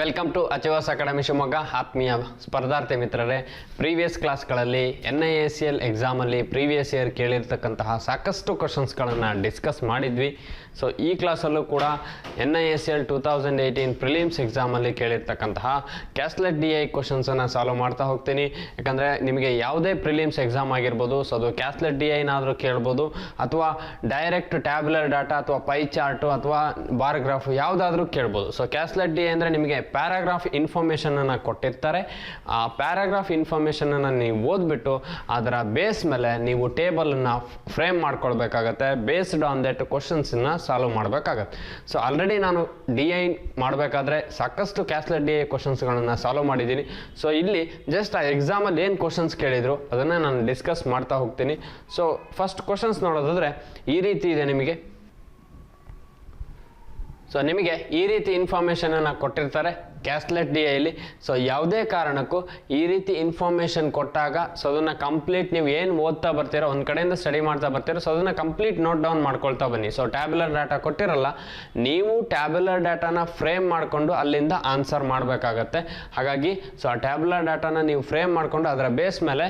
Welcome to Achievers Academy Shivamogga. ಆತ್ಮೀಯ ಸ್ಪರ್ಧಾರ್ಥಿ ಮಿತ್ರರೇ, ಪ್ರೀವಿಯಸ್ ಕ್ಲಾಸ್ಗಳಲ್ಲಿ NIACL ಎಕ್ಸಾಮಲ್ಲಿ ಪ್ರೀವಿಯಸ್ ಇಯರ್ ಕೇಳಿರ್ತಕ್ಕಂತಹ ಸಾಕಷ್ಟು ಕ್ವಶನ್ಸ್ಗಳನ್ನು ಡಿಸ್ಕಸ್ ಮಾಡಿದ್ವಿ. ಸೊ ಈ ಕ್ಲಾಸಲ್ಲೂ ಕೂಡ NIACL 2018 ಪ್ರಿಲಿಮ್ಸ್ ಎಕ್ಸಾಮಲ್ಲಿ ಕೇಳಿರ್ತಕ್ಕಂತಹ ಕ್ಯಾಸ್ಲೆಟ್ DI ಕ್ವಶನ್ಸನ್ನು ಸಾಲ್ವ್ ಮಾಡ್ತಾ ಹೋಗ್ತೀನಿ. ಯಾಕಂದರೆ ನಿಮಗೆ ಯಾವುದೇ ಪ್ರಿಲಿಮ್ಸ್ ಎಕ್ಸಾಮ್ ಆಗಿರ್ಬೋದು, ಸೊ ಅದು ಕ್ಯಾಸ್ಲೆಟ್ DIನಾದರೂ ಕೇಳ್ಬೋದು, ಅಥವಾ ಡೈರೆಕ್ಟ್ ಟ್ಯಾಬ್ಯುಲರ್ ಡಾಟಾ ಅಥವಾ ಪೈ ಚಾರ್ಟು ಅಥವಾ ಬಾರ್ ಗ್ರಾಫ್ ಯಾವುದಾದ್ರೂ ಕೇಳ್ಬೋದು. ಸೊ ಕ್ಯಾಸ್ಲೆಟ್ DI ಅಂದರೆ ನಿಮಗೆ ಪ್ಯಾರಾಗ್ರಾಫ್ ಇನ್ಫಾರ್ಮೇಷನನ್ನು ಕೊಟ್ಟಿರ್ತಾರೆ. ಆ ಪ್ಯಾರಾಗ್ರಾಫ್ ಇನ್ಫಾರ್ಮೇಷನನ್ನು ನೀವು ಓದ್ಬಿಟ್ಟು ಅದರ ಬೇಸ್ ಮೇಲೆ ನೀವು ಟೇಬಲನ್ನು ಫ್ರೇಮ್ ಮಾಡ್ಕೊಳ್ಬೇಕಾಗತ್ತೆ. ಬೇಸ್ಡ್ ಆನ್ ದಟ್ ಕ್ವಶನ್ಸನ್ನು ಸಾಲ್ವ್ ಮಾಡಬೇಕಾಗತ್ತೆ. ಸೊ ಆಲ್ರೆಡಿ ನಾನು DI ಮಾಡಬೇಕಾದ್ರೆ ಸಾಕಷ್ಟು ಕ್ಯಾಸ್ಲೆಟ್ DI ಕ್ವಶನ್ಸ್ಗಳನ್ನು ಸಾಲ್ವ್ ಮಾಡಿದ್ದೀನಿ. ಸೊ ಇಲ್ಲಿ ಜಸ್ಟ್ ಆ ಎಕ್ಸಾಮಲ್ಲಿ ಏನು ಕ್ವಶನ್ಸ್ ಕೇಳಿದ್ರು ಅದನ್ನು ನಾನು ಡಿಸ್ಕಸ್ ಮಾಡ್ತಾ ಹೋಗ್ತೀನಿ. ಸೊ ಫಸ್ಟ್ ಕ್ವಶನ್ಸ್ ನೋಡೋದಾದರೆ ಈ ರೀತಿ ಇದೆ ನಿಮಗೆ. ಸೊ ನಿಮಗೆ ಈ ರೀತಿ ಇನ್ಫಾರ್ಮೇಷನನ್ನು ಕೊಟ್ಟಿರ್ತಾರೆ ಕ್ಯಾಸ್ಲೆಟ್ DIಯಲ್ಲಿ. ಸೊ ಯಾವುದೇ ಕಾರಣಕ್ಕೂ ಈ ರೀತಿ ಇನ್ಫಾರ್ಮೇಷನ್ ಕೊಟ್ಟಾಗ ಸೊ ಅದನ್ನು ಕಂಪ್ಲೀಟ್ ನೀವು ಏನು ಓದ್ತಾ ಬರ್ತೀರೋ, ಒಂದು ಕಡೆಯಿಂದ ಸ್ಟಡಿ ಮಾಡ್ತಾ ಬರ್ತೀರೋ, ಸೊ ಅದನ್ನು ಕಂಪ್ಲೀಟ್ ನೋಟ್ ಡೌನ್ ಮಾಡ್ಕೊಳ್ತಾ ಬನ್ನಿ. ಸೊ ಟ್ಯಾಬ್ಯುಲರ್ ಡಾಟಾ ಕೊಟ್ಟಿರಲ್ಲ, ನೀವು ಟ್ಯಾಬ್ಯುಲರ್ ಡಾಟಾನ ಫ್ರೇಮ್ ಮಾಡಿಕೊಂಡು ಅಲ್ಲಿಂದ ಆನ್ಸರ್ ಮಾಡಬೇಕಾಗತ್ತೆ. ಹಾಗಾಗಿ ಸೊ ಆ ಟ್ಯಾಬ್ಯುಲರ್ ಡಾಟಾನ ನೀವು ಫ್ರೇಮ್ ಮಾಡಿಕೊಂಡು ಅದರ ಬೇಸ್ ಮೇಲೆ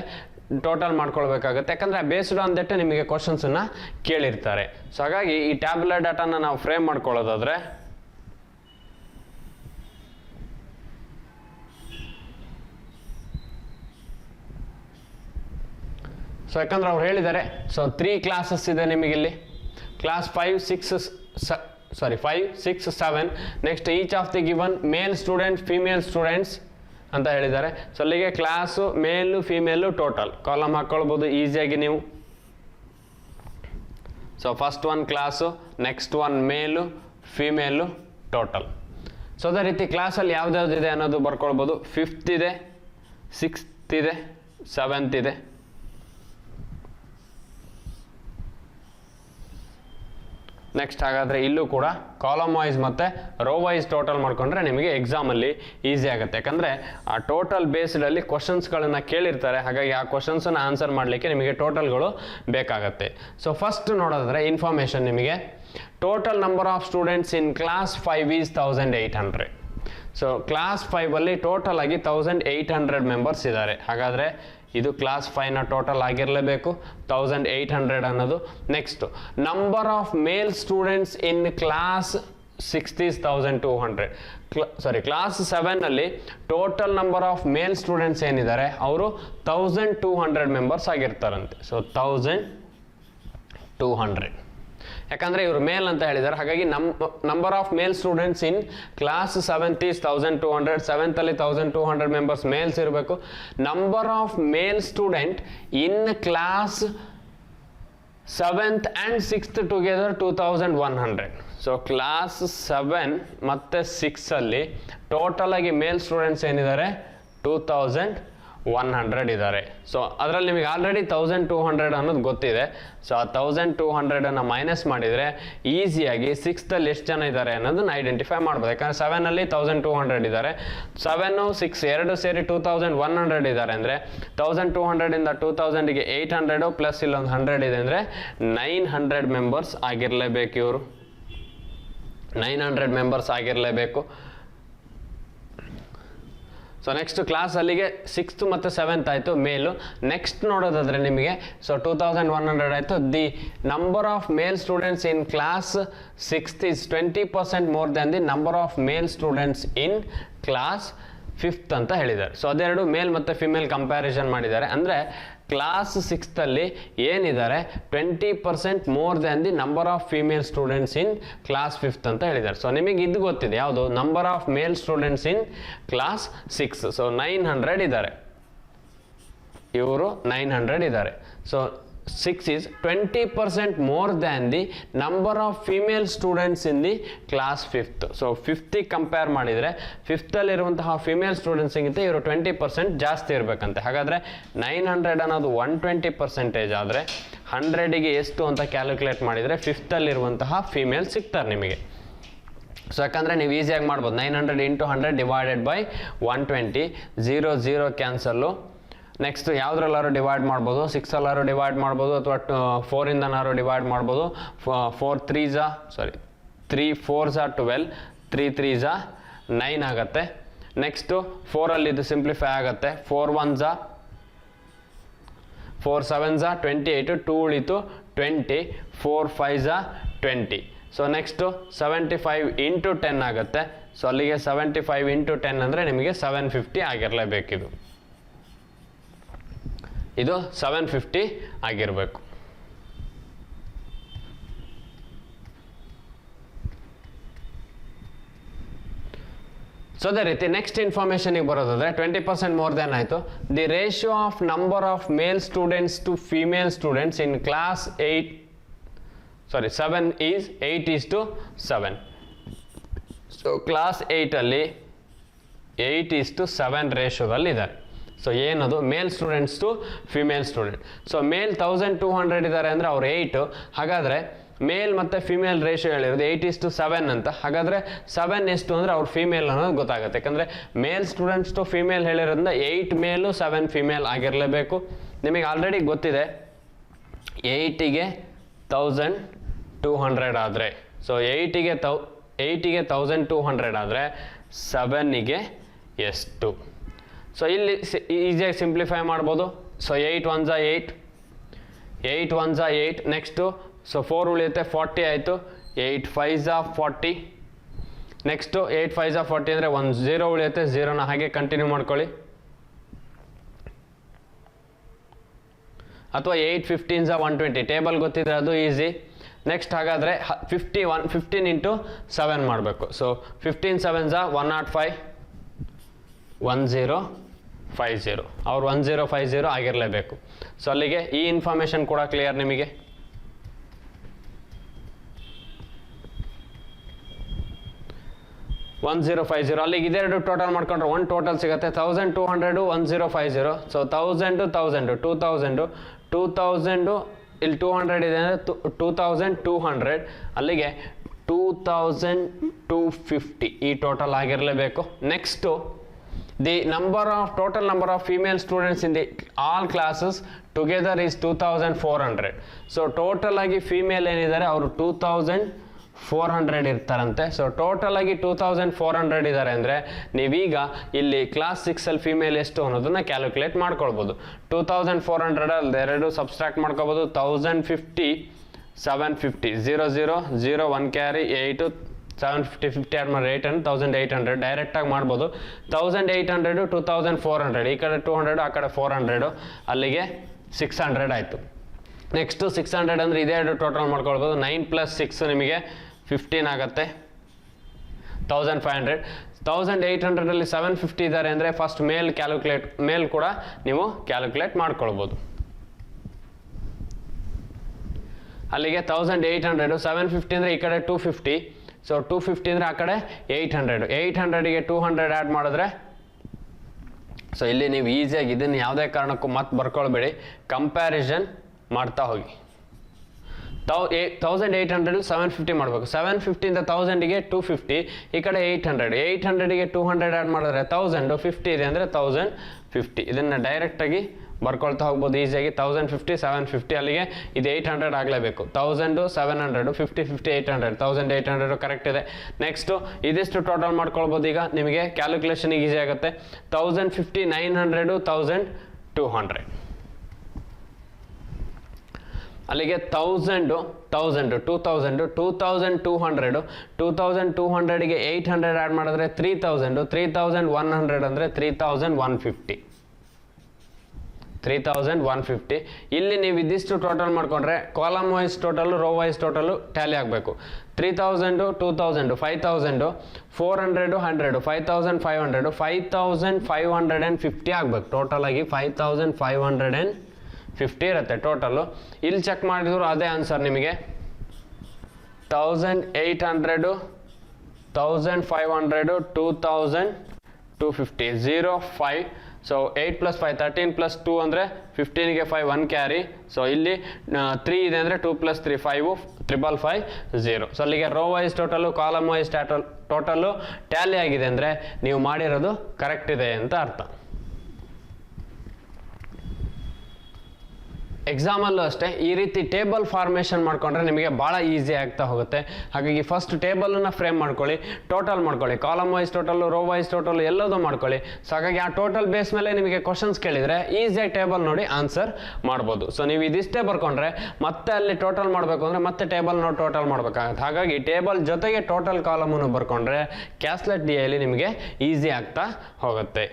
ಟೋಟಲ್ ಮಾಡ್ಕೊಳ್ಬೇಕಾಗುತ್ತೆ. ಯಾಕಂದರೆ ಬೇಸ್ಡ್ ಆನ್ ದಟ್ ನಿಮಗೆ ಕ್ವಶನ್ಸನ್ನು ಕೇಳಿರ್ತಾರೆ. ಸೊ ಹಾಗಾಗಿ ಈ ಟ್ಯಾಬ್ಯುಲರ್ ಡಾಟಾನ ನಾವು ಫ್ರೇಮ್ ಮಾಡ್ಕೊಳ್ಳೋದಾದರೆ ಸೊ ಯಾಕಂದ್ರೆ ಅವ್ರು ಹೇಳಿದ್ದಾರೆ. ಸೊ 3 ಕ್ಲಾಸಸ್ ಇದೆ ನಿಮಗಿಲ್ಲಿ. Class 5, 6, 7. Next each of the given male student, female students ಅಂತ ಹೇಳಿದ್ದಾರೆ. ಸೊ ಅಲ್ಲಿಗೆ ಕ್ಲಾಸು ಮೇಲು ಫೀಮೇಲು ಟೋಟಲ್ ಕಾಲಮ್ ಹಾಕ್ಕೊಳ್ಬೋದು ಈಸಿಯಾಗಿ ನೀವು. So first one class, next one ಮೇಲು ಫೀಮೇಲು ಟೋಟಲ್. ಸೊ ಅದೇ ರೀತಿ ಕ್ಲಾಸಲ್ಲಿ ಯಾವ್ದಾವ್ದಿದೆ ಅನ್ನೋದು ಬರ್ಕೊಳ್ಬೋದು. 5th ಇದೆ, 6th ಇದೆ, 7th ಇದೆ. ನೆಕ್ಸ್ಟ್ ಹಾಗಾದರೆ ಇಲ್ಲೂ ಕೂಡ ಕಾಲಮ್ ವೈಸ್ ಮತ್ತು ರೋ ವೈಸ್ ಟೋಟಲ್ ಮಾಡಿಕೊಂಡ್ರೆ ನಿಮಗೆ ಎಕ್ಸಾಮಲ್ಲಿ ಈಸಿ ಆಗುತ್ತೆ. ಯಾಕಂದರೆ ಆ ಟೋಟಲ್ ಬೇಸ್ಡಲ್ಲಿ ಕ್ವಶನ್ಸ್ಗಳನ್ನು ಕೇಳಿರ್ತಾರೆ. ಹಾಗಾಗಿ ಆ ಕ್ವಶನ್ಸನ್ನು ಆನ್ಸರ್ ಮಾಡಲಿಕ್ಕೆ ನಿಮಗೆ ಟೋಟಲ್ಗಳು ಬೇಕಾಗತ್ತೆ. ಸೊ ಫಸ್ಟ್ ನೋಡೋದಾದರೆ ಇನ್ಫಾರ್ಮೇಷನ್ ನಿಮಗೆ total number of students in class 5 is 1800. So class 5ಅಲ್ಲಿ ಟೋಟಲ್ ಆಗಿ 1800 ಮೆಂಬರ್ಸ್ ಇದ್ದಾರೆ. ಹಾಗಾದರೆ ಇದು ಕ್ಲಾಸ್ 5ನ ಟೋಟಲ್ ಆಗಿರಲೇಬೇಕು 1800 ಅನ್ನೋದು. Next number of male students in class 6 is 1200. Class 7ಅಲ್ಲಿ total number of male students ಏನಿದ್ದಾರೆ ಅವರು 1200 ಮೆಂಬರ್ಸ್ ಆಗಿರ್ತಾರಂತೆ. ಸೊ 1200 ಯಾಕಂದರೆ ಇವರು ಮೇಲ್ ಅಂತ ಹೇಳಿದ್ದಾರೆ. ಹಾಗಾಗಿ number of male students in class 7th is 1200. 7th-ಅಲ್ಲಿ 1200 ಮೆಂಬರ್ಸ್ ಮೇಲ್ಸ್ ಇರಬೇಕು. Number of male student in class 7th and 6th together 2100. So class 7 ಮತ್ತು 6ಅಲ್ಲಿ ಟೋಟಲ್ ಆಗಿ ಮೇಲ್ ಸ್ಟೂಡೆಂಟ್ಸ್ ಏನಿದ್ದಾರೆ 2100 ಇದ್ದಾರೆ. ಸೊ ಅದರಲ್ಲಿ ನಿಮಗೆ ಆಲ್ರೆಡಿ 1200 ಅನ್ನೋದು ಗೊತ್ತಿದೆ. ಸೊ ಆ 1200 ಮೈನಸ್ ಮಾಡಿದರೆ ಈಸಿಯಾಗಿ 6th-ಅಲ್ಲಿ ಎಷ್ಟು ಜನ ಇದ್ದಾರೆ ಅನ್ನೋದನ್ನ ಐಡೆಂಟಿಫೈ ಮಾಡ್ಬೋದು. ಯಾಕಂದರೆ 7ಅಲ್ಲಿ 1200 ಇದ್ದಾರೆ, 7, 6 ಎರಡು ಸೇರಿ 2100 ಇದ್ದಾರೆ. ಅಂದರೆ 1200ಇಂದ 2000ಗೆ 800 ಪ್ಲಸ್ ಇಲ್ಲೊಂದು 100 ಇದೆ ಅಂದರೆ 900 ಮೆಂಬರ್ಸ್ ಆಗಿರಲೇಬೇಕು. ಇವರು 900 ಮೆಂಬರ್ಸ್ ಆಗಿರಲೇಬೇಕು. ಸೊ ನೆಕ್ಸ್ಟ್ ಕ್ಲಾಸ್ ಅಲ್ಲಿಗೆ 6th ಮತ್ತು 7th ಆಯಿತು ಮೇಲು. ನೆಕ್ಸ್ಟ್ ನೋಡೋದಾದರೆ ನಿಮಗೆ ಸೊ 2100 ಆಯಿತು. The number of male students in class 6th is 20% more than the number of male students in class 5th ಅಂತ ಹೇಳಿದ್ದಾರೆ. ಸೊ ಅದೆರಡು ಮೇಲ್ ಮತ್ತು ಫಿಮೇಲ್ ಕಂಪ್ಯಾರಿಸನ್ ಮಾಡಿದ್ದಾರೆ. ಅಂದರೆ ಕ್ಲಾಸ್ 6th-ಅಲ್ಲಿ ಏನಿದ್ದಾರೆ 20% more than the number of female students in class 5th ಅಂತ ಹೇಳಿದ್ದಾರೆ. So ನಿಮಗೆ ಇದು ಗೊತ್ತಿದೆ ಯಾವುದು, number of male students in class 6. So 900 ಇದ್ದಾರೆ, ಇವರು 900 ಇದ್ದಾರೆ. So 6 is 20% more than the number of female students in the class 5th. So 5th compare ಮಾಡಿದರೆ 5th-ಅಲ್ಲಿರುವಂತಹ ಫಿಮೇಲ್ ಸ್ಟೂಡೆಂಟ್ಸ್ಗಿಂತ ಇವರು 20% ಜಾಸ್ತಿ ಇರಬೇಕಂತೆ. ಹಾಗಾದರೆ 900 ಅನ್ನೋದು 120% ಆದರೆ 100ಗೆ ಎಷ್ಟು ಅಂತ ಕ್ಯಾಲ್ಕುಲೇಟ್ ಮಾಡಿದರೆ 5th-ಅಲ್ಲಿರುವಂತಹ ಫಿಮೇಲ್ ಸಿಗ್ತಾರೆ ನಿಮಗೆ. ಸೊ ಯಾಕಂದರೆ ನೀವು ಈಸಿಯಾಗಿ ಮಾಡ್ಬೋದು. 900 × 100 ಡಿವೈಡೆಡ್ ಬೈ 120, 0 0 ಕ್ಯಾನ್ಸಲ್ಲು. ನೆಕ್ಸ್ಟ್ ಯಾವುದ್ರಲ್ಲಾರು ಡಿವೈಡ್ ಮಾಡ್ಬೋದು, 6ಅಲ್ಲಾರು ಡಿವೈಡ್ ಮಾಡ್ಬೋದು, ಅಥವಾ 4ಇಂದನಾರು ಡಿವೈಡ್ ಮಾಡ್ಬೋದು. 3 4s are 12, 3 3s are 9 ಆಗುತ್ತೆ. ನೆಕ್ಸ್ಟು 4ಅಲ್ಲಿ ಇದು ಸಿಂಪ್ಲಿಫೈ ಆಗುತ್ತೆ. 4 1s 4 7s 28, 2 ಉಳಿತು 20, 4 5s 20. ಸೊ ನೆಕ್ಸ್ಟು 75 ಇಂಟು 10 ಆಗುತ್ತೆ. ಸೊ ಅಲ್ಲಿಗೆ 75 ಇಂಟು 10 ಅಂದರೆ ನಿಮಗೆ 750 ಆಗಿರಲೇಬೇಕಿದು. ಇದು 750 ಆಗಿರಬೇಕು. ಸೊ ಅದೇ ರೀತಿ ನೆಕ್ಸ್ಟ್ ಇನ್ಫಾರ್ಮೇಷನಿಗೆ ಬರೋದಾದರೆ 20% ಮೋರ್ ದೆನ್ ಆಯಿತು. The ratio of number of male students to female students in class 7 is 8:7. So class 8ಅಲ್ಲಿ 8:7 ರೇಷಿಯೋದಲ್ಲಿದ್ದಾರೆ. ಸೊ ಏನದು male students to female student. So male 1200 ಇದ್ದಾರೆ ಅಂದರೆ ಅವ್ರು 8. ಹಾಗಾದರೆ ಮೇಲ್ ಮತ್ತು ಫಿಮೇಲ್ ರೇಷಿಯೋ ಹೇಳಿರೋದು 8:7 ಅಂತ. ಹಾಗಾದರೆ 7 ಎಷ್ಟು ಅಂದರೆ ಅವ್ರು ಫಿಮೇಲ್ ಅನ್ನೋದು ಗೊತ್ತಾಗುತ್ತೆ. ಯಾಕಂದರೆ ಮೇಲ್ ಸ್ಟೂಡೆಂಟ್ಸ್ ಟು ಫಿಮೇಲ್ ಹೇಳಿರೋದ್ರಿಂದ 8 ಮೇಲು 7 ಫಿಮೇಲ್ ಆಗಿರಲೇಬೇಕು. ನಿಮಗೆ ಆಲ್ರೆಡಿ ಗೊತ್ತಿದೆ 8ಗೆ 1200 ಆದರೆ, ಸೊ 8ಗೆ 1200 ಆದರೆ 7ಗೆ ಎಷ್ಟು? ಸೊ ಇಲ್ಲಿ ಈಸಿಯಾಗಿ ಸಿಂಪ್ಲಿಫೈ ಮಾಡ್ಬೋದು. So 8 1s 8, 8 1s 8. Next so 4 ಉಳಿಯುತ್ತೆ 40 ಆಯಿತು. 8 5s 40. ನೆಕ್ಸ್ಟು 8 5s 40 ಅಂದರೆ 1 0 ಉಳಿಯುತ್ತೆ. 0ನ ಹಾಗೆ ಕಂಟಿನ್ಯೂ ಮಾಡ್ಕೊಳ್ಳಿ. ಅಥವಾ 8 15s 120. ಟೇಬಲ್ ಗೊತ್ತಿದ್ರೆ ಅದು ಈಸಿ. ನೆಕ್ಸ್ಟ್ ಹಾಗಾದರೆ 15 ಇಂಟು 7 ಮಾಡಬೇಕು. So 15 7s 105, 1050. ಅವ್ರು 1050 ಆಗಿರಲೇಬೇಕು. ಸೊ ಅಲ್ಲಿಗೆ ಈ ಇನ್ಫಾರ್ಮೇಷನ್ ಕೂಡ ಕ್ಲಿಯರ್ ನಿಮಗೆ. ಒನ್ 1050 ಅಲ್ಲಿಗೆ ಇದೆರಡು ಟೋಟಲ್ ಮಾಡ್ಕೊಂಡ್ರೆ 1 ಟೋಟಲ್ ಸಿಗುತ್ತೆ. 1200 1050. ಸೊ 1000 1000 2000 2000 ಇಲ್ಲಿ 200 ಇದೆ ಅಂದರೆ 2200. ಅಲ್ಲಿಗೆ 2250 ಈ ಟೋಟಲ್ ಆಗಿರಲೇಬೇಕು. Next the total number of female students in the all classes together is 2400. So total ಆಗಿ ಫೀಮೇಲ್ ಏನಿದ್ದಾರೆ ಅವರು 2400 ಇರ್ತಾರಂತೆ. ಸೊ ಟೋಟಲ್ ಆಗಿ 2400 ಇದ್ದಾರೆ ಅಂದರೆ ನೀವೀಗ ಇಲ್ಲಿ ಕ್ಲಾಸ್ 6ಅಲ್ಲಿ ಫಿಮೇಲ್ ಎಷ್ಟು ಅನ್ನೋದನ್ನ ಕ್ಯಾಲ್ಕುಲೇಟ್ ಮಾಡ್ಕೊಳ್ಬೋದು. 2400 ಅಲ್ಲಿ ಎರಡು ಸಬ್ಸ್ಟ್ರಾಕ್ಟ್ ಮಾಡ್ಕೋಬೋದು. 1050 750 0 0 0 1 ಕ್ಯಾರಿ 8 750 50 ಆಡ್ ಮಾಡಿ 8 1800 ಡೈರೆಕ್ಟಾಗಿ ಮಾಡ್ಬೋದು. 1800 2400 ಈ ಕಡೆ 200 ಆ ಕಡೆ 400 ಅಲ್ಲಿಗೆ 600 ಆಯಿತು. ನೆಕ್ಸ್ಟು 600 ಅಂದರೆ ಇದೇ ಎರಡು ಟೋಟಲ್ ಮಾಡ್ಕೊಳ್ಬೋದು. 9 + 6 ನಿಮಗೆ 15 ಆಗುತ್ತೆ. 1500. 1800ಅಲ್ಲಿ 750 ಇದ್ದಾರೆ ಅಂದರೆ ಫಸ್ಟ್ ಮೇಲ್ ಕೂಡ ನೀವು ಕ್ಯಾಲ್ಕುಲೇಟ್ ಮಾಡ್ಕೊಳ್ಬೋದು. ಅಲ್ಲಿಗೆ 1800 750 ಅಂದರೆ ಈ ಕಡೆ 250. ಸೊ 250 ಅಂದರೆ ಆ ಕಡೆ 800. 800ಗೆ 200 ಆ್ಯಡ್ ಮಾಡಿದ್ರೆ ಸೊ ಇಲ್ಲಿ ನೀವು ಈಸಿಯಾಗಿ ಇದನ್ನು ಯಾವುದೇ ಕಾರಣಕ್ಕೂ ಮತ್ತೆ ಬರ್ಕೊಳ್ಬೇಡಿ, ಕಂಪ್ಯಾರಿಸನ್ ಮಾಡ್ತಾ ಹೋಗಿ. 1800 750 ಮಾಡಬೇಕು. 750ಇಂದ 1000ಗೆ 250, ಈ ಕಡೆ 800. 800ಗೆ 200 ಆ್ಯಡ್ ಮಾಡಿದ್ರೆ 1050 ಇದೆ ಅಂದರೆ 1050. ಇದನ್ನು ಡೈರೆಕ್ಟಾಗಿ ಬರ್ಕೊಳ್ತಾ ಹೋಗ್ಬೋದು ಈಸಿಯಾಗಿ. 1050 750 ಅಲ್ಲಿಗೆ ಇದು 800 ಆಗಲೇಬೇಕು. 1000 700 50 50 800 1800 ಕರೆಕ್ಟ್ ಇದೆ. ನೆಕ್ಸ್ಟು ಇದಿಷ್ಟು ಟೋಟಲ್ ಮಾಡ್ಕೊಳ್ಬೋದು. ಈಗ ನಿಮಗೆ ಕ್ಯಾಲ್ಕುಲೇಷನಿಗೆ ಈಸಿ ಆಗುತ್ತೆ. 1050 900 1200 ಅಲ್ಲಿಗೆ 1000 1000 2000 2200 2200ಗೆ 800 ಆ್ಯಡ್ ಮಾಡಿದ್ರೆ 3000 3100 ಅಂದರೆ 3150 3150. ಇಲ್ಲಿ ನೀವು ಇದಿಷ್ಟು ಟೋಟಲ್ ಮಾಡ್ಕೊಂಡ್ರೆ column wise total row wise total tally ಆಗಬೇಕು. 3000 2000 5000 400 100 5500 5550 ಆಗಬೇಕು. ಟೋಟಲ್ ಆಗಿ 5550 ಇರುತ್ತೆ ಟೋಟಲು. ಇಲ್ಲಿ ಚೆಕ್ ಮಾಡಿದ್ರು ಅದೇ ಆನ್ಸರ್ ನಿಮಗೆ 1800 1500 2250 05. ಸೊ 8 + 5 13 + 2 ಅಂದರೆ 15ಗೆ 5 1 ಕ್ಯಾರಿ. ಸೊ ಇಲ್ಲಿ 3 ಇದೆ ಅಂದರೆ 2 + 3 5 5550. ಸೊ ಅಲ್ಲಿಗೆ row wise total column wise total tally ಆಗಿದೆ ಅಂದರೆ ನೀವು ಮಾಡಿರೋದು ಕರೆಕ್ಟ್ ಇದೆ ಅಂತ ಅರ್ಥ. ಎಕ್ಸಾಮಲ್ಲೂ ಅಷ್ಟೇ ಈ ರೀತಿ ಟೇಬಲ್ ಫಾರ್ಮೇಷನ್ ಮಾಡ್ಕೊಂಡ್ರೆ ನಿಮಗೆ ಭಾಳ ಈಸಿ ಆಗ್ತಾ ಹೋಗುತ್ತೆ. ಹಾಗಾಗಿ ಫಸ್ಟ್ ಟೇಬಲನ್ನು ಫ್ರೇಮ್ ಮಾಡ್ಕೊಳ್ಳಿ, ಟೋಟಲ್ ಮಾಡ್ಕೊಳ್ಳಿ, column wise total, row wise total ಎಲ್ಲದೂ ಮಾಡ್ಕೊಳ್ಳಿ. ಸೊ ಹಾಗಾಗಿ ಆ ಟೋಟಲ್ ಬೇಸ್ ಮೇಲೆ ನಿಮಗೆ ಕ್ವಶನ್ಸ್ ಕೇಳಿದರೆ ಈಸಿಯಾಗಿ ಟೇಬಲ್ ನೋಡಿ ಆನ್ಸರ್ ಮಾಡ್ಬೋದು. ಸೊ ನೀವು ಇದಿಷ್ಟೇ ಬರ್ಕೊಂಡ್ರೆ ಮತ್ತೆ ಅಲ್ಲಿ ಟೋಟಲ್ ಮಾಡಬೇಕು ಅಂದರೆ ಮತ್ತೆ ಟೇಬಲ್ ನೋಡಿ ಟೋಟಲ್ ಮಾಡಬೇಕಾಗುತ್ತೆ. ಹಾಗಾಗಿ ಟೇಬಲ್ ಜೊತೆಗೆ ಟೋಟಲ್ ಕಾಲಮನ್ನು ಬರ್ಕೊಂಡ್ರೆ ಕ್ಯಾಸ್ಲೆಟ್ ಡಿಯಲ್ಲಿ ನಿಮಗೆ ಈಸಿ ಆಗ್ತಾ ಹೋಗುತ್ತೆ.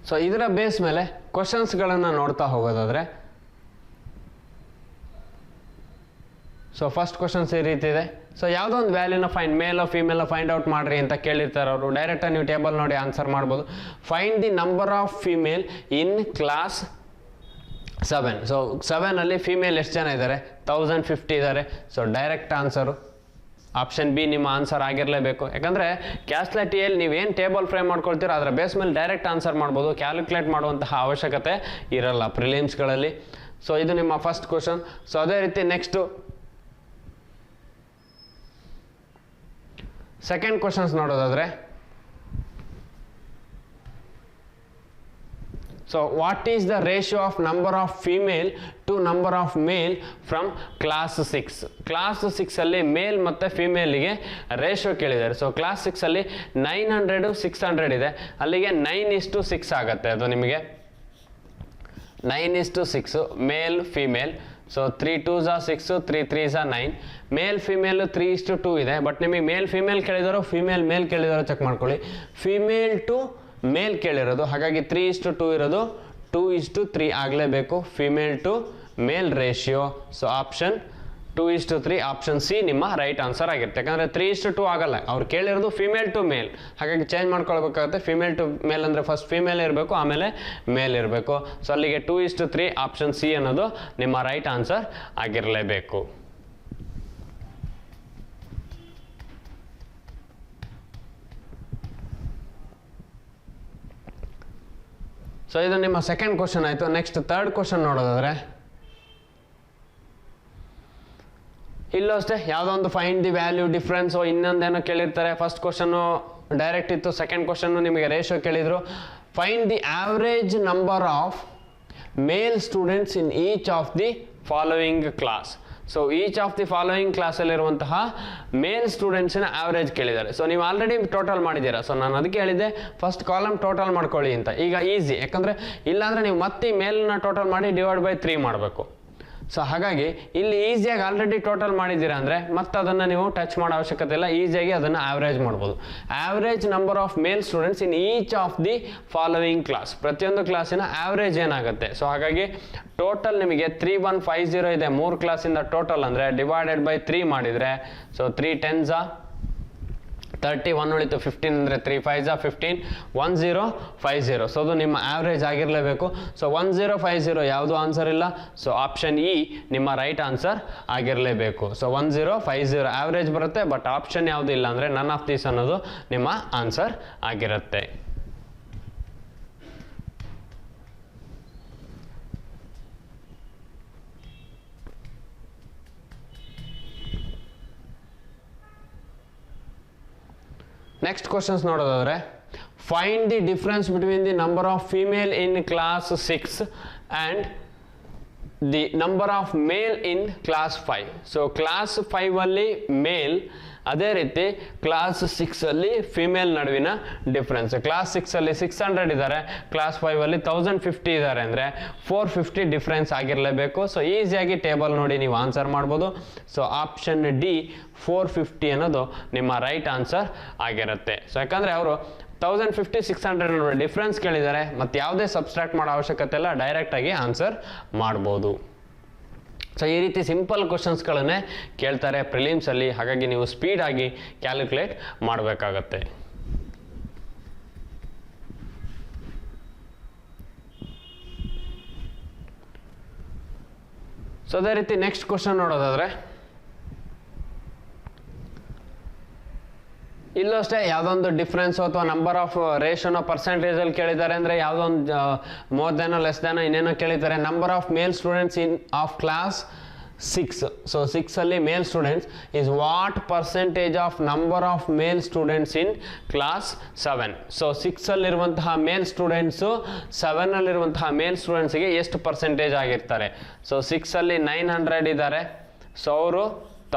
ಸೊ ಇದರ ಬೇಸ್ ಮೇಲೆ ಕ್ವಶನ್ಸ್ಗಳನ್ನು ನೋಡ್ತಾ ಹೋಗೋದಾದರೆ, ಸೊ ಫಸ್ಟ್ ಕ್ವಶನ್ಸ್ ಈ ರೀತಿ ಇದೆ. ಸೊ ಯಾವುದೋ ಒಂದು ವ್ಯಾಲ್ಯೂನ ಫೈಂಡ್, ಮೇಲೋ ಫಿಮೇಲೋ ಫೈಂಡ್ ಔಟ್ ಮಾಡಿರಿ ಅಂತ ಕೇಳಿರ್ತಾರೆ ಅವರು. ಡೈರೆಕ್ಟಾಗಿ ನೀವು ಟೇಬಲ್ ನೋಡಿ ಆನ್ಸರ್ ಮಾಡ್ಬೋದು. Find the number of female in class 7. So 7ಅಲ್ಲಿ ಫಿಮೇಲ್ ಎಷ್ಟು ಜನ ಇದ್ದಾರೆ? 1050 ಇದ್ದಾರೆ. So direct answer option B ನಿಮ್ಮ ಆನ್ಸರ್ ಆಗಿರಲೇಬೇಕು. ಯಾಕಂದರೆ ಕ್ಯಾಸ್ಲೆಟ್ ಡಿಯಲ್ಲಿ ನೀವೇನು ಟೇಬಲ್ ಫ್ರೇಮ್ ಮಾಡ್ಕೊಳ್ತೀರೋ ಅದರ ಬೇಸ್ ಮೇಲೆ ಡೈರೆಕ್ಟ್ ಆನ್ಸರ್ ಮಾಡ್ಬೋದು, ಕ್ಯಾಲ್ಕುಲೇಟ್ ಮಾಡುವಂತಹ ಅವಶ್ಯಕತೆ ಇರಲ್ಲ ಪ್ರಿಲಿಮ್ಸ್ಗಳಲ್ಲಿ. ಸೊ ಇದು ನಿಮ್ಮ ಫಸ್ಟ್ ಕ್ವಶನ್. ಸೊ ಅದೇ ರೀತಿ ನೆಕ್ಸ್ಟು ಸೆಕೆಂಡ್ ಕ್ವಶನ್ಸ್ ನೋಡೋದಾದರೆ, so what is the ratio of number of female to number of male from class 6? Class 6 ಅಲ್ಲಿ ಮೇಲ್ ಮತ್ತು ಫಿಮೇಲಿಗೆ ರೇಷಿಯೋ ಕೇಳಿದ್ದಾರೆ. ಸೊ ಕ್ಲಾಸ್ 6 ಅಲ್ಲಿ 900 600 ಇದೆ, ಅಲ್ಲಿಗೆ 9:6 ಆಗುತ್ತೆ. ಅದು ನಿಮಗೆ 9:6 male female. So 3 2s are 6, 3 3s are 9. Male female 3:2 ಇದೆ. ಬಟ್ ನಿಮಗೆ ಮೇಲ್ ಫಿಮೇಲ್ ಕೇಳಿದಾರೋ ಫಿಮೇಲ್ ಮೇಲ್ ಕೇಳಿದಾರೋ ಚೆಕ್ ಮಾಡ್ಕೊಳ್ಳಿ. ಫಿಮೇಲ್ ಟು ಮೇಲ್ ಕೇಳಿರೋದು, ಹಾಗಾಗಿ 3:2 ಇರೋದು 2:3 ಆಗಲೇಬೇಕು. Female to male ratio. So option 2:3, option C ನಿಮ್ಮ ರೈಟ್ ಆನ್ಸರ್ ಆಗಿರುತ್ತೆ. ಯಾಕಂದರೆ 3:2 ಆಗಲ್ಲ, ಅವ್ರು ಕೇಳಿರೋದು ಫಿಮೇಲ್ ಟು ಮೇಲ್, ಹಾಗಾಗಿ ಚೇಂಜ್ ಮಾಡ್ಕೊಳ್ಬೇಕಾಗುತ್ತೆ. ಫಿಮೇಲ್ ಟು ಮೇಲ್ ಅಂದರೆ ಫಸ್ಟ್ ಫಿಮೇಲ್ ಇರಬೇಕು, ಆಮೇಲೆ ಮೇಲ್ ಇರಬೇಕು. ಸೊ ಅಲ್ಲಿಗೆ 2:3, ಆಪ್ಷನ್ ಸಿ ಅನ್ನೋದು ನಿಮ್ಮ ರೈಟ್ ಆನ್ಸರ್ ಆಗಿರಲೇಬೇಕು. ಸೊ ಇದು ನಿಮ್ಮ ಸೆಕೆಂಡ್ ಕ್ವಶನ್ ಆಯಿತು. ನೆಕ್ಸ್ಟ್ ಥರ್ಡ್ ಕ್ವಶನ್ ನೋಡೋದಾದರೆ, ಇಲ್ಲೂ ಅಷ್ಟೇ ಯಾವುದೋ ಒಂದು ಫೈಂಡ್ ದಿ ವ್ಯಾಲ್ಯೂ ಡಿಫ್ರೆನ್ಸು ಇನ್ನೊಂದೇನೋ ಕೇಳಿರ್ತಾರೆ. ಫಸ್ಟ್ ಕ್ವಶನ್ನು ಡೈರೆಕ್ಟ್ ಇತ್ತು, ಸೆಕೆಂಡ್ ಕ್ವಶನ್ನು ನಿಮಗೆ ರೇಷಿಯೋ ಕೇಳಿದರು. Find the average number of male students in each of the following class. So each of the following ಕ್ಲಾಸಲ್ಲಿರುವಂತಹ ಮೇಲ್ ಸ್ಟೂಡೆಂಟ್ಸಿನ ಆವ್ರೇಜ್ ಕೇಳಿದ್ದಾರೆ. ಸೊ ನೀವು already total ಮಾಡಿದ್ದೀರಾ. ಸೊ ನಾನು ಅದಕ್ಕೆ ಹೇಳಿದ್ದೆ ಫಸ್ಟ್ ಕಾಲಮ್ ಟೋಟಲ್ ಮಾಡ್ಕೊಳ್ಳಿ ಅಂತ. ಈಗ ಈಸಿ, ಯಾಕಂದರೆ ಇಲ್ಲಾಂದರೆ ನೀವು ಮತ್ತೆ ಮೇಲ್ನ ಟೋಟಲ್ ಮಾಡಿ ಡಿವೈಡ್ ಬೈ 3 ಮಾಡಬೇಕು. ಸೊ ಹಾಗಾಗಿ ಇಲ್ಲಿ ಈಸಿಯಾಗಿ ಆಲ್ರೆಡಿ ಟೋಟಲ್ ಮಾಡಿದ್ದೀರಾ ಅಂದರೆ ಮತ್ತೆ ಅದನ್ನು ನೀವು ಟಚ್ ಮಾಡೋ ಅವಶ್ಯಕತೆ ಇಲ್ಲ, ಈಸಿಯಾಗಿ ಅದನ್ನು ಆವ್ರೇಜ್ ಮಾಡ್ಬೋದು. Average number of male students in each of the following class, ಪ್ರತಿಯೊಂದು ಕ್ಲಾಸಿನ ಆವ್ರೇಜ್ ಏನಾಗುತ್ತೆ. ಸೊ ಹಾಗಾಗಿ ಟೋಟಲ್ ನಿಮಗೆ 3150 ಇದೆ 3 ಕ್ಲಾಸಿಂದ ಟೋಟಲ್ ಅಂದರೆ ಡಿವೈಡೆಡ್ ಬೈ 3 ಮಾಡಿದರೆ, ಸೊ 3 10s 30, 1 ಉಳಿತು 15 ಅಂದರೆ 3 5s 15, 1050. ಸೊ ಅದು ನಿಮ್ಮ ಆವ್ರೇಜ್ ಆಗಿರಲೇಬೇಕು. ಸೊ 1050 ಯಾವುದು ಆನ್ಸರ್ ಇಲ್ಲ. ಸೊ ಆಪ್ಷನ್ ಇ ನಿಮ್ಮ ರೈಟ್ ಆನ್ಸರ್ ಆಗಿರಲೇಬೇಕು. ಸೊ 1050 ಆವ್ರೇಜ್ ಬರುತ್ತೆ, ಬಟ್ ಆಪ್ಷನ್ ಯಾವುದು ಇಲ್ಲ ಅಂದರೆ ನನ್ ಆಫ್ ದೀಸ್ ಅನ್ನೋದು ನಿಮ್ಮ ಆನ್ಸರ್ ಆಗಿರುತ್ತೆ. ನೆಕ್ಸ್ಟ್ ಕ್ವಶನ್ಸ್ ನೋಡೋದಾದರೆ, find the difference between the number of female in class 6 and the number of male in class 5. So class 5ಅಲ್ಲಿ male, ಅದೇ ರೀತಿ ಕ್ಲಾಸ್ 6ಅಲ್ಲಿ ಫಿಮೇಲ್ ನಡುವಿನ ಡಿಫ್ರೆನ್ಸ್. ಕ್ಲಾಸ್ 6ಅಲ್ಲಿ 600 ಇದ್ದಾರೆ, ಕ್ಲಾಸ್ 5ಅಲ್ಲಿ 1050 ಇದ್ದಾರೆ ಅಂದರೆ 450 ಡಿಫ್ರೆನ್ಸ್ ಆಗಿರಲೇಬೇಕು. ಸೊ ಈಸಿಯಾಗಿ ಟೇಬಲ್ ನೋಡಿ ನೀವು ಆನ್ಸರ್ ಮಾಡ್ಬೋದು. ಸೊ ಆಪ್ಷನ್ ಡಿ 450 ಅನ್ನೋದು ನಿಮ್ಮ ರೈಟ್ ಆನ್ಸರ್ ಆಗಿರುತ್ತೆ. ಸೊ ಯಾಕಂದರೆ ಅವರು 1050 600 ಡಿಫ್ರೆನ್ಸ್ ಕೇಳಿದ್ದಾರೆ, ಮತ್ತು ಯಾವುದೇ ಸಬ್ಸ್ಟ್ರಾಕ್ಟ್ ಮಾಡೋ ಅವಶ್ಯಕತೆ ಇಲ್ಲ, ಡೈರೆಕ್ಟಾಗಿ ಆನ್ಸರ್ ಮಾಡ್ಬೋದು. ಸೊ ಈ ರೀತಿ ಸಿಂಪಲ್ ಕ್ವಶನ್ಸ್ಗಳನ್ನೇ ಕೇಳ್ತಾರೆ ಪ್ರಿಲಿಮ್ಸಲ್ಲಿ, ಹಾಗಾಗಿ ನೀವು ಸ್ಪೀಡಾಗಿ ಕ್ಯಾಲ್ಕುಲೇಟ್ ಮಾಡಬೇಕಾಗತ್ತೆ. ಸೊ ಅದೇ ರೀತಿ ನೆಕ್ಸ್ಟ್ ಕ್ವಶನ್ ನೋಡೋದಾದರೆ, ಇಲ್ಲೂ ಅಷ್ಟೇ ಯಾವುದೊಂದು ಡಿಫ್ರೆನ್ಸ್ ಅಥವಾ ನಂಬರ್ ಆಫ್ ರೇಷನೋ ಪರ್ಸೆಂಟೇಜಲ್ಲಿ ಕೇಳಿದ್ದಾರೆ ಅಂದರೆ ಯಾವುದೊಂದು ಮೋರ್ ದೆನೋ ಲೆಸ್ ದೆನೋ ಇನ್ನೇನೋ ಕೇಳಿದ್ದಾರೆ. Number of male students in of class 6. So 6 ಅಲ್ಲಿ ಮೇಲ್ students is what percentage of number of male students in class 7. So 6 ಅಲ್ಲಿರುವಂತಹ ಮೇಲ್ ಸ್ಟೂಡೆಂಟ್ಸು 7 ಅಲ್ಲಿರುವಂತಹ ಮೇಲ್ ಸ್ಟೂಡೆಂಟ್ಸ್ಗೆ ಎಷ್ಟು ಪರ್ಸೆಂಟೇಜ್ ಆಗಿರ್ತಾರೆ? ಸೊ 6 ಅಲ್ಲಿ 900 ಇದ್ದಾರೆ, ಸೊ ಅವರು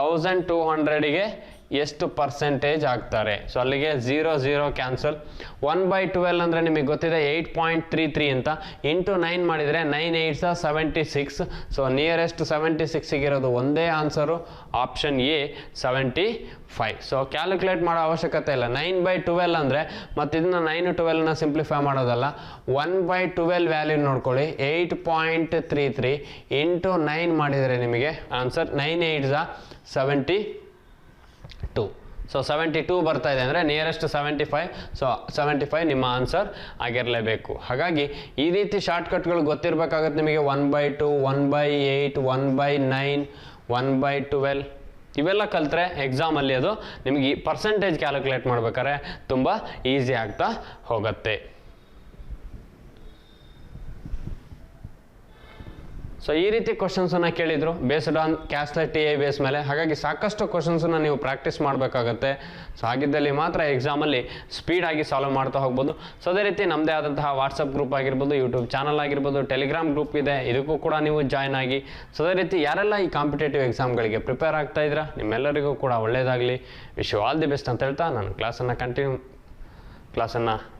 1200ಗೆ ಎಷ್ಟು ಪರ್ಸೆಂಟೇಜ್ ಆಗ್ತಾರೆ? ಸೊ ಅಲ್ಲಿಗೆ 0 0 ಕ್ಯಾನ್ಸಲ್. 1/12 ಅಂದರೆ ನಿಮಗೆ ಗೊತ್ತಿದೆ 8.33 ಅಂತ, ಇಂಟು 9 ಮಾಡಿದರೆ 9 8 76. ಸೊ ನಿಯರೆಸ್ಟ್ 76 ಇರೋದು ಒಂದೇ answer, option A 75. So calculate ಮಾಡೋ ಅವಶ್ಯಕತೆ ಇಲ್ಲ. 9/12 ಅಂದರೆ ಮತ್ತು ಇದನ್ನ 9 12ನ ಸಿಂಪ್ಲಿಫೈ ಮಾಡೋದಲ್ಲ, 1/12 ವ್ಯಾಲ್ಯೂ ನೋಡ್ಕೊಳ್ಳಿ, 8.33 ಇಂಟು 9 ಮಾಡಿದರೆ ನಿಮಗೆ ಆನ್ಸರ್ 9 8 72. ಸೊ 72 ಬರ್ತಾ ಇದೆ ಅಂದರೆ ನಿಯರೆಸ್ಟ್ 75. ಸೊ 75 ನಿಮ್ಮ ಆನ್ಸರ್ ಆಗಿರಲೇಬೇಕು. ಹಾಗಾಗಿ ಈ ರೀತಿ ಶಾರ್ಟ್ಕಟ್ಗಳು ಗೊತ್ತಿರಬೇಕಾಗುತ್ತೆ ನಿಮಗೆ. 1/2, 1/8, 1/9, 1/12 ಇವೆಲ್ಲ ಕಲಿತ್ರೆ ಎಕ್ಸಾಮಲ್ಲಿ ಅದು ನಿಮಗೆ ಪರ್ಸೆಂಟೇಜ್ ಕ್ಯಾಲ್ಕುಲೇಟ್ ಮಾಡ್ಬೇಕಾದ್ರೆ ತುಂಬ ಈಸಿ ಆಗ್ತಾ ಹೋಗುತ್ತೆ. ಸೊ ಈ ರೀತಿ ಕ್ವಶನ್ಸನ್ನು ಕೇಳಿದರು based on caselet T I base ಮೇಲೆ. ಹಾಗಾಗಿ ಸಾಕಷ್ಟು ಕ್ವಶನ್ಸನ್ನು ನೀವು ಪ್ರಾಕ್ಟೀಸ್ ಮಾಡಬೇಕಾಗತ್ತೆ. ಸೊ ಹಾಗಿದ್ದಲ್ಲಿ ಮಾತ್ರ ಎಕ್ಸಾಮಲ್ಲಿ ಸ್ಪೀಡಾಗಿ ಸಾಲ್ವ್ ಮಾಡ್ತಾ ಹೋಗ್ಬೋದು. ಸೊ ಅದೇ ರೀತಿ ನಮ್ಮದೇ ಆದಂತಹ ವಾಟ್ಸಪ್ ಗ್ರೂಪ್ ಆಗಿರ್ಬೋದು, ಯೂಟ್ಯೂಬ್ ಚಾನಲ್ ಆಗಿರ್ಬೋದು, ಟೆಲಿಗ್ರಾಮ್ ಗ್ರೂಪ್ ಇದೆ, ಇದಕ್ಕೂ ಕೂಡ ನೀವು ಜಾಯ್ನ್ ಆಗಿ. ಸೊ ಅದೇ ರೀತಿ ಯಾರೆಲ್ಲ ಈ ಕಾಂಪಿಟೇಟಿವ್ ಎಕ್ಸಾಮ್ಗಳಿಗೆ ಪ್ರಿಪೇರ್ ಆಗ್ತಾ ಇದ್ದೀರಾ ನಿಮ್ಮೆಲ್ಲರಿಗೂ ಕೂಡ ಒಳ್ಳೆಯದಾಗಲಿ. Wish you all the best ಅಂತ ಹೇಳ್ತಾ ನಾನು ಕ್ಲಾಸನ್ನು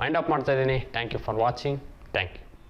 ವೈಂಡ್ ಅಪ್ ಮಾಡ್ತಾ ಇದ್ದೀನಿ. Thank you for watching. Thank you.